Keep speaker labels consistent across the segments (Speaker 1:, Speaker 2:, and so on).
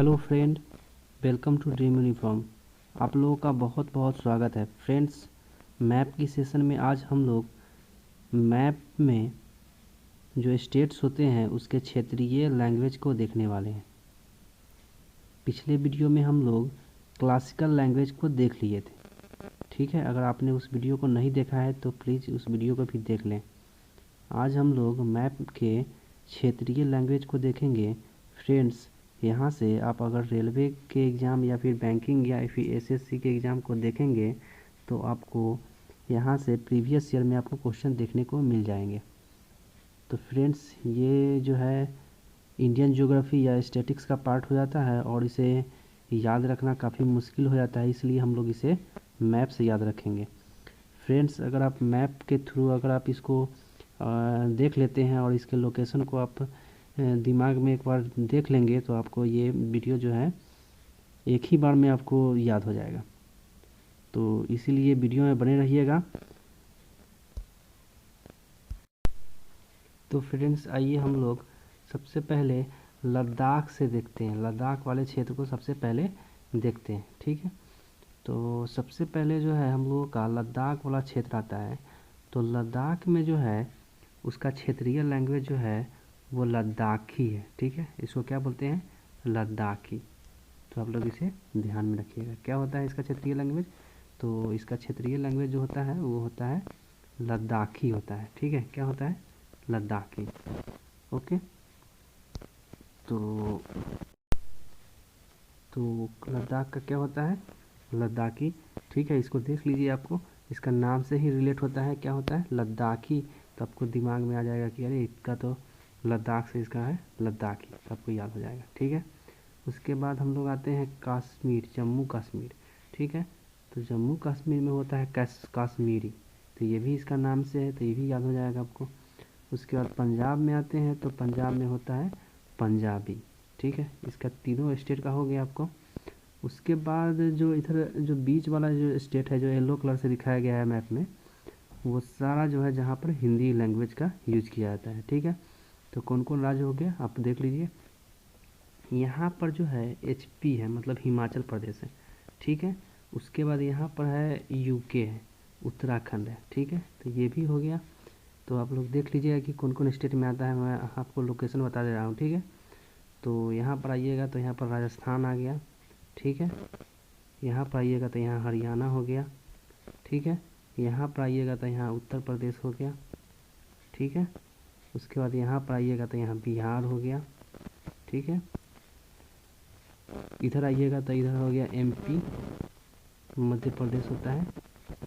Speaker 1: Hello friend, welcome to dream uniform. आप लोगों का बहुत बहुत स्वागत है फ्रेंड्स। मैप की सेशन में आज हम लोग मैप में जो स्टेट्स होते हैं उसके क्षेत्रीय लैंग्वेज को देखने वाले हैं। पिछले वीडियो में हम लोग क्लासिकल लैंग्वेज को देख लिए थे, ठीक है। अगर आपने उस वीडियो को नहीं देखा है तो प्लीज़ उस वीडियो को भी देख लें। आज हम लोग मैप के क्षेत्रीय लैंग्वेज को देखेंगे फ्रेंड्स। यहाँ से आप अगर रेलवे के एग्ज़ाम या फिर बैंकिंग या फिर एसएससी के एग्ज़ाम को देखेंगे तो आपको यहाँ से प्रीवियस ईयर में आपको क्वेश्चन देखने को मिल जाएंगे। तो फ्रेंड्स, ये जो है इंडियन ज्योग्राफी या स्टैटिक्स का पार्ट हो जाता है और इसे याद रखना काफ़ी मुश्किल हो जाता है, इसलिए हम लोग इसे मैप से याद रखेंगे। फ्रेंड्स, अगर आप मैप के थ्रू अगर आप इसको देख लेते हैं और इसके लोकेशन को आप दिमाग में एक बार देख लेंगे तो आपको ये वीडियो जो है एक ही बार में आपको याद हो जाएगा। तो इसीलिए वीडियो में बने रहिएगा। तो फ्रेंड्स, आइए हम लोग सबसे पहले लद्दाख से देखते हैं। लद्दाख वाले क्षेत्र को सबसे पहले देखते हैं, ठीक है। तो सबसे पहले जो है हम लोगों का लद्दाख वाला क्षेत्र आता है। तो लद्दाख में जो है उसका क्षेत्रीय लैंग्वेज जो है वो लद्दाखी है, ठीक है। इसको क्या बोलते हैं? लद्दाखी। तो आप लोग इसे ध्यान में रखिएगा। क्या होता है इसका क्षेत्रीय लैंग्वेज? तो इसका क्षेत्रीय लैंग्वेज जो होता है वो होता है लद्दाखी होता है, ठीक है। क्या होता है? लद्दाखी। ओके। तो लद्दाख का क्या होता है? लद्दाखी, ठीक है। इसको देख लीजिए, आपको इसका नाम से ही रिलेट होता है। क्या होता है? लद्दाखी। तो आपको दिमाग में आ जाएगा कि अरे इसका तो लद्दाख से इसका है लद्दाखी, तो आपको याद हो जाएगा, ठीक है। उसके बाद हम लोग आते हैं कश्मीर, जम्मू कश्मीर, ठीक है। तो जम्मू कश्मीर में होता है कश्मीरी, तो ये भी इसका नाम से है, तो ये भी याद हो जाएगा आपको। उसके बाद पंजाब में आते हैं तो पंजाब में होता है पंजाबी, ठीक है। इसका तीनों स्टेट का हो गया आपको। उसके बाद जो इधर जो बीच वाला जो स्टेट है जो येलो कलर से दिखाया गया है मैप में, वो सारा जो है जहाँ पर हिंदी लैंग्वेज का यूज किया जाता है, ठीक है। तो कौन कौन राज्य हो गया आप देख लीजिए। यहाँ पर जो है HP है, मतलब हिमाचल प्रदेश है, ठीक है। उसके बाद यहाँ पर है UK है, उत्तराखंड है, ठीक है। तो ये भी हो गया। तो आप लोग देख लीजिएगा कि कौन कौन स्टेट में आता है, मैं आपको लोकेशन बता दे रहा हूँ, ठीक है। तो यहाँ पर आइएगा तो यहाँ पर राजस्थान आ गया, ठीक है। यहाँ पर आइएगा तो यहाँ हरियाणा हो गया, ठीक है। यहाँ पर आइएगा तो यहाँ उत्तर प्रदेश हो गया, ठीक है। उसके बाद यहाँ पर आइएगा तो यहाँ बिहार हो गया, ठीक है। इधर आइएगा तो इधर हो गया MP, मध्य प्रदेश होता है,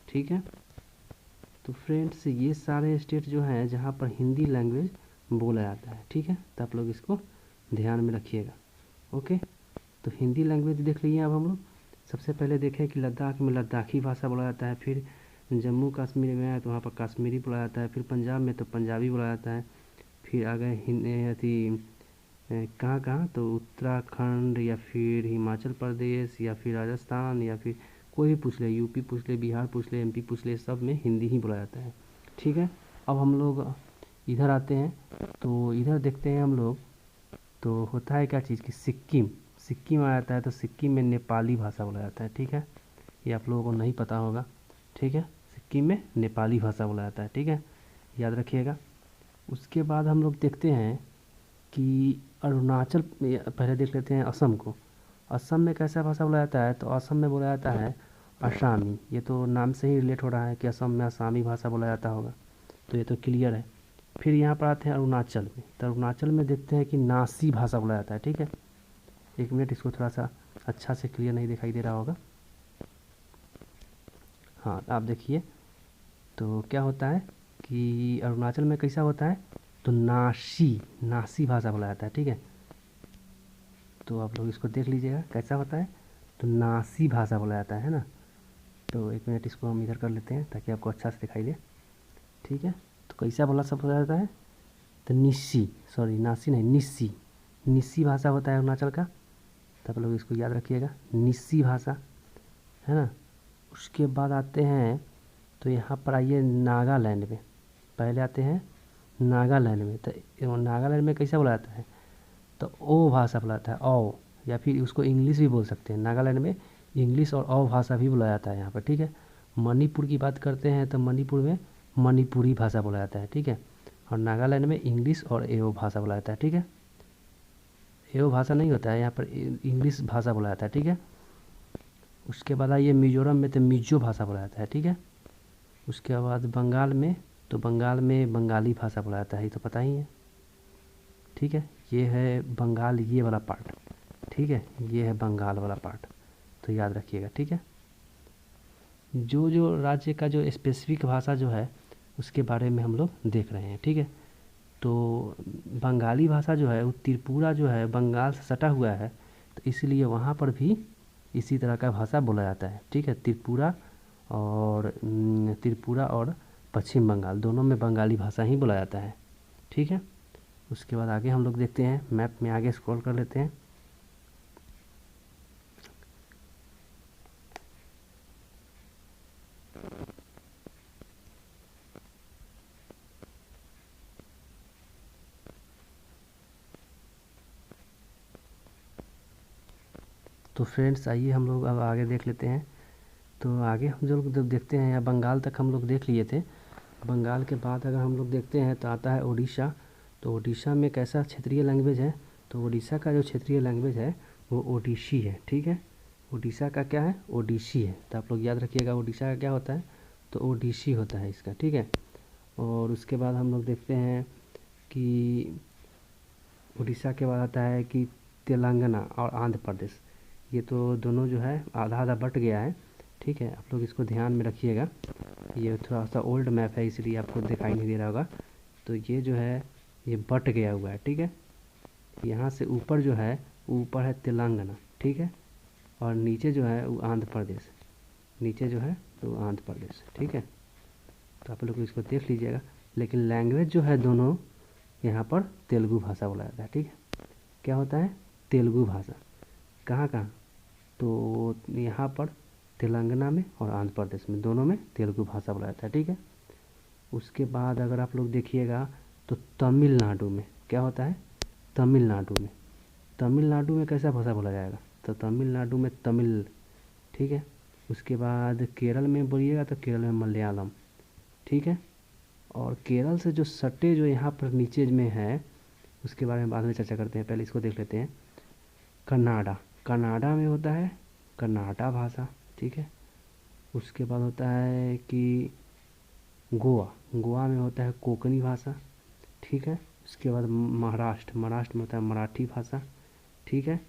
Speaker 1: ठीक है। तो फ्रेंड्स, ये सारे स्टेट जो हैं जहाँ पर हिंदी लैंग्वेज बोला जाता है, ठीक है। तो आप लोग इसको ध्यान में रखिएगा, ओके। तो हिंदी लैंग्वेज देख लीजिए। अब हम लोग सबसे पहले देखें कि लद्दाख में लद्दाखी भाषा बोला जाता है, फिर जम्मू कश्मीर में आए तो वहाँ पर कश्मीरी बोला जाता है, फिर पंजाब में तो पंजाबी बोला जाता है, फिर आ गए कहाँ कहाँ तो उत्तराखंड या फिर हिमाचल प्रदेश या फिर राजस्थान या फिर कोई भी पूछ ले, UP पूछ ले, बिहार पूछ ले, MP पूछ ले, सब में हिंदी ही बोला जाता है, ठीक है। अब हम लोग इधर आते हैं तो इधर देखते हैं हम लोग, तो होता है क्या चीज़ कि सिक्किम आ जाता है। तो सिक्किम में नेपाली भाषा बोला जाता है, ठीक है। ये आप लोगों को नहीं पता होगा, ठीक है। सिक्किम में नेपाली भाषा बोला जाता है, ठीक है, याद रखिएगा। उसके बाद हम लोग देखते हैं कि अरुणाचल, पहले देख लेते हैं असम को। असम में कैसा भाषा बोला जाता है? तो असम में बोला जाता है असामी। ये तो नाम से ही रिलेट हो रहा है कि असम में असामी भाषा बोला जाता होगा, तो ये तो क्लियर है। फिर यहाँ पर आते हैं अरुणाचल में, तो अरुणाचल में देखते हैं कि नासी भाषा बोला जाता है, ठीक है। एक मिनट, इसको थोड़ा सा अच्छा से क्लियर नहीं दिखाई दे रहा होगा। हाँ, आप देखिए तो क्या होता है कि अरुणाचल में कैसा होता है? तो नासी भाषा बोला जाता है, ठीक है। तो आप लोग इसको देख लीजिएगा कैसा होता है। तो नासी भाषा बोला जाता है ना। तो एक मिनट, इसको हम इधर कर लेते हैं ताकि आपको अच्छा से दिखाई दे, ठीक है। तो कैसा बोला जाता है? तो नासी नहीं, निस्सी भाषा होता है अरुणाचल का। तो आप लोग इसको याद रखिएगा, निस्सी भाषा, है ना। उसके बाद आते हैं तो यहाँ पर आइए नागालैंड में। पहले आते हैं नागालैंड में, तो नागालैंड में कैसा बोला जाता है? तो ओ भाषा बोला जाता है, ओ, या फिर उसको इंग्लिश भी बोल सकते हैं। नागालैंड में इंग्लिश और अव भाषा भी बोला जाता है यहाँ पर, ठीक है। मणिपुर की बात करते हैं तो मणिपुर में मणिपुरी भाषा बोला जाता है, ठीक है। और नागालैंड में इंग्लिश और एओ भाषा बोला जाता है, ठीक है। एओ भाषा नहीं होता है यहाँ पर, इंग्लिश भाषा बोला जाता है, ठीक है। उसके बाद आइए मिजोरम में तो मिजो भाषा बोला जाता है, ठीक है। उसके बाद बंगाल में तो बंगाल में बंगाली भाषा बोला जाता है, ये तो पता ही है, ठीक है। ये है बंगाल, ये वाला पार्ट, ठीक है। ये है बंगाल वाला पार्ट, तो याद रखिएगा, ठीक है। जो जो राज्य का जो स्पेसिफिक भाषा जो है उसके बारे में हम लोग देख रहे हैं, ठीक है। तो बंगाली भाषा जो है वो त्रिपुरा जो है बंगाल से सटा हुआ है, तो इसलिए वहाँ पर भी इसी तरह का भाषा बोला जाता है, ठीक है। त्रिपुरा और पश्चिम बंगाल दोनों में बंगाली भाषा ही बोला जाता है, ठीक है। उसके बाद आगे हम लोग देखते हैं, मैप में आगे स्क्रॉल कर लेते हैं। तो फ्रेंड्स आइए हम लोग अब आगे देख लेते हैं। तो आगे हम जो जब देखते हैं, या बंगाल तक हम लोग देख लिए थे। बंगाल के बाद अगर हम लोग देखते हैं तो आता है उड़ीसा। तो उड़ीसा में कैसा क्षेत्रीय लैंग्वेज है, तो उड़ीसा का जो क्षेत्रीय लैंग्वेज है वो ओडिसी है, ठीक है। उड़ीसा का क्या है, ओडिसी है। तो आप लोग याद रखिएगा उड़ीसा का क्या होता है, तो ओडिसी होता है इसका, ठीक है। और उसके बाद हम लोग देखते हैं कि उड़ीसा के बाद आता है कि तेलंगाना और आंध्र प्रदेश, ये तो दोनों जो है आधा आधा बट गया है, ठीक है। आप लोग इसको ध्यान में रखिएगा, ये थोड़ा सा ओल्ड मैप है इसलिए आपको दिखाई नहीं दे रहा होगा। तो ये जो है ये बट गया हुआ है, ठीक है। यहाँ से ऊपर जो है ऊपर है तेलंगाना, ठीक है। और नीचे जो है वो आंध्र प्रदेश, नीचे जो है वो आंध्र प्रदेश, ठीक है। तो आप लोग इसको देख लीजिएगा। लेकिन लैंग्वेज जो है दोनों यहाँ पर तेलुगु भाषा बोला जाता है, ठीक है। क्या होता है, तेलुगु भाषा। कहाँ कहाँ, तो यहाँ पर तेलंगाना में और आंध्र प्रदेश में दोनों में तेलुगु भाषा बोला जाता है, ठीक है। उसके बाद अगर आप लोग देखिएगा तो तमिलनाडु में क्या होता है, तमिलनाडु में कैसा भाषा बोला जाएगा, तो तमिलनाडु में तमिल, ठीक है। उसके बाद केरल में बोलिएगा तो केरल में मलयालम, ठीक है। और केरल से जो सटे जो यहाँ पर नीचे में है उसके बारे में बाद में चर्चा करते हैं, पहले इसको देख लेते हैं। कनाडा में होता है कन्नाडा भाषा, ठीक है। उसके बाद होता है कि गोवा में होता है कोंकणी भाषा, ठीक है। उसके बाद महाराष्ट्र में होता है मराठी भाषा, ठीक है।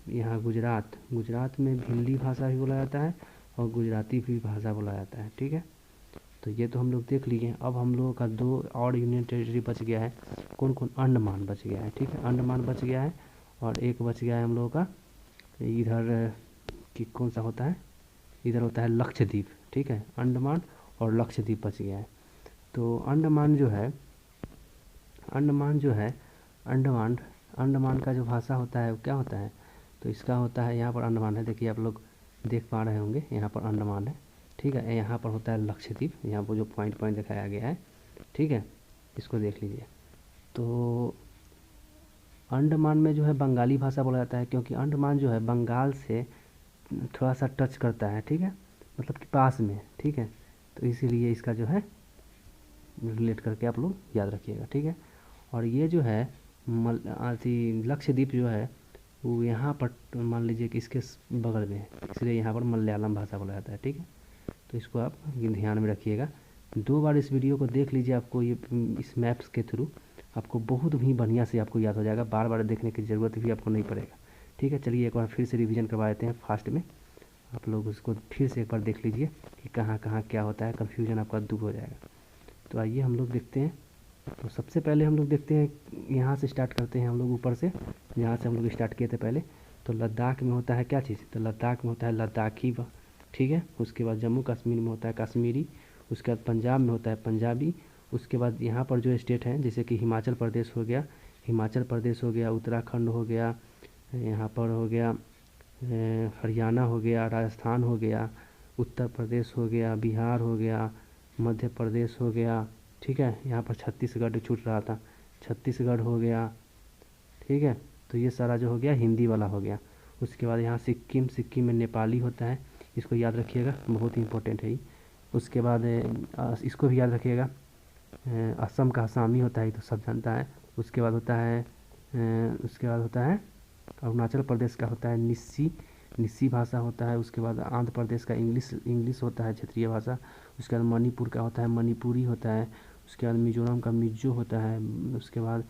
Speaker 1: यहाँ गुजरात में भिल्ली भाषा भी बोला जाता है और गुजराती भी भाषा बोला जाता है, ठीक है। तो ये तो हम लोग देख लिए। अब हम लोगों का 2 और यूनियन टेरिटरी बच गया है। कौन कौन, अंडमान बच गया है, ठीक है। अंडमान बच गया है और एक बच गया है हम लोगों का इधर कि कौन सा होता है, इधर होता है लक्षद्वीप, ठीक है। अंडमान और लक्षद्वीप बच गया है। तो अंडमान जो है अंडमान का जो भाषा होता है वो क्या होता है, तो इसका होता है, यहाँ पर अंडमान है, देखिए आप लोग देख पा रहे होंगे, यहाँ पर अंडमान है, ठीक है। यहाँ पर होता है लक्षद्वीप, यहाँ पर जो पॉइंट दिखाया गया है, ठीक है। इसको देख लीजिए। तो अंडमान में जो है बंगाली भाषा बोला जाता है, क्योंकि अंडमान जो है बंगाल से थोड़ा सा टच करता है, ठीक है, मतलब कि पास में, ठीक है। तो इसीलिए इसका जो है रिलेट करके आप लोग याद रखिएगा, ठीक है। और ये जो है लक्षद्वीप जो है वो यहाँ पर मान लीजिए कि इसके बगल में है, इसलिए यहाँ पर मलयालम भाषा बोला जाता है, ठीक है। तो इसको आप ध्यान में रखिएगा। 2 बार इस वीडियो को देख लीजिए, आपको ये इस मैप्स के थ्रू आपको बहुत ही बढ़िया से आपको याद हो जाएगा, बार बार देखने की ज़रूरत भी आपको नहीं पड़ेगा, ठीक है। चलिए एक बार फिर से रिवीजन करवा देते हैं फास्ट में, आप लोग उसको फिर से एक बार देख लीजिए कि कहाँ कहाँ क्या होता है, कन्फ्यूजन आपका दूर हो जाएगा। तो आइए हम लोग देखते हैं। तो सबसे पहले हम लोग देखते हैं, यहाँ से स्टार्ट करते हैं हम लोग ऊपर से, जहाँ से हम लोग स्टार्ट किए थे पहले। तो लद्दाख में होता है क्या चीज़, तो लद्दाख में होता है लद्दाखी, ठीक है। उसके बाद जम्मू कश्मीर में होता है कश्मीरी। उसके बाद पंजाब में होता है पंजाबी। उसके बाद यहाँ पर जो स्टेट हैं जैसे कि हिमाचल प्रदेश हो गया, उत्तराखंड हो गया, यहाँ पर हो गया हरियाणा हो गया, राजस्थान हो गया, उत्तर प्रदेश हो गया, बिहार हो गया, मध्य प्रदेश हो गया, ठीक है। यहाँ पर छत्तीसगढ़ छूट रहा था, छत्तीसगढ़ हो गया, ठीक है। तो ये सारा जो हो गया हिंदी वाला हो गया। उसके बाद यहाँ सिक्किम, सिक्किम में नेपाली होता है, इसको याद रखिएगा, बहुत ही इंपॉर्टेंट है ये। उसके बाद इसको भी याद रखिएगा, असम का असामी होता है, ये तो सब जानता है। उसके बाद होता है अरुणाचल प्रदेश का होता है निस्सी, निस्सी भाषा होता है। उसके बाद आंध्र प्रदेश का इंग्लिश होता है, क्षेत्रीय भाषा। उसके बाद मणिपुर का होता है मणिपुरी होता है। उसके बाद मिजोरम का मिजो होता है। उसके बाद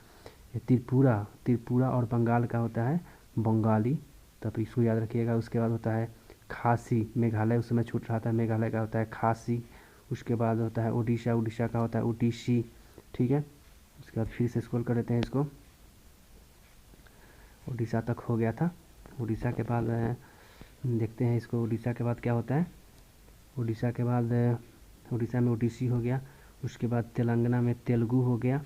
Speaker 1: त्रिपुरा और बंगाल का होता है बंगाली, तब इसको याद रखिएगा। उसके बाद होता है खासी, मेघालय उस समय छूट रहा था, मेघालय का होता है खासी। उसके बाद होता है उड़ीसा का होता है उड़ीसी, ठीक है। उसके बाद फिर से स्क्रॉल कर देते हैं इसको, उड़ीसा तक हो गया था। उड़ीसा के बाद देखते हैं इसको, उड़ीसा के बाद क्या होता है। उड़ीसा के बाद उड़ीसा में ओडिसी हो गया। उसके बाद तेलंगाना में तेलुगु हो गया,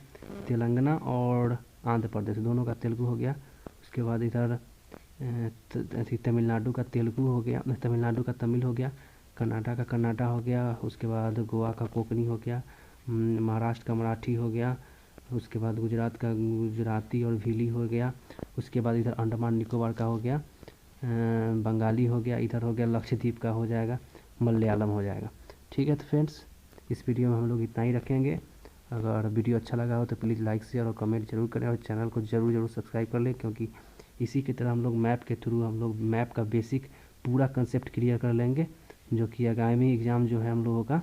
Speaker 1: तेलंगाना और आंध्र प्रदेश दोनों का तेलुगु हो गया। उसके बाद इधर तमिलनाडु का तेलुगु हो गया, तमिलनाडु का तमिल हो गया, कर्नाटक का कन्नाडा हो गया। उसके बाद गोवा का कोंकणी हो गया, महाराष्ट्र का मराठी हो गया। उसके बाद गुजरात का गुजराती और भीली हो गया। उसके बाद इधर अंडमान निकोबार का हो गया बंगाली हो गया। इधर हो गया लक्षद्वीप का हो जाएगा मलयालम हो जाएगा, ठीक है। तो फ्रेंड्स, इस वीडियो में हम लोग इतना ही रखेंगे। अगर वीडियो अच्छा लगा हो तो प्लीज़ लाइक शेयर और कमेंट जरूर करें, और चैनल को ज़रूर सब्सक्राइब कर लें, क्योंकि इसी की तरह हम लोग मैप के थ्रू हम लोग मैप का बेसिक पूरा कंसेप्ट क्लियर कर लेंगे, जो कि आगामी एग्ज़ाम जो है हम लोगों का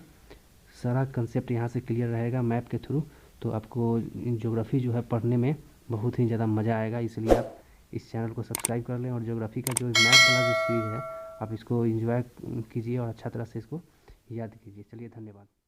Speaker 1: सारा कंसेप्ट यहाँ से क्लियर रहेगा मैप के थ्रू। तो आपको ज्योग्राफी जो है पढ़ने में बहुत ही ज़्यादा मज़ा आएगा, इसलिए आप इस चैनल को सब्सक्राइब कर लें। और ज्योग्राफी का जो मैप वाला जो सीरीज़ है आप इसको एंजॉय कीजिए और अच्छा तरह से इसको याद कीजिए। चलिए, धन्यवाद।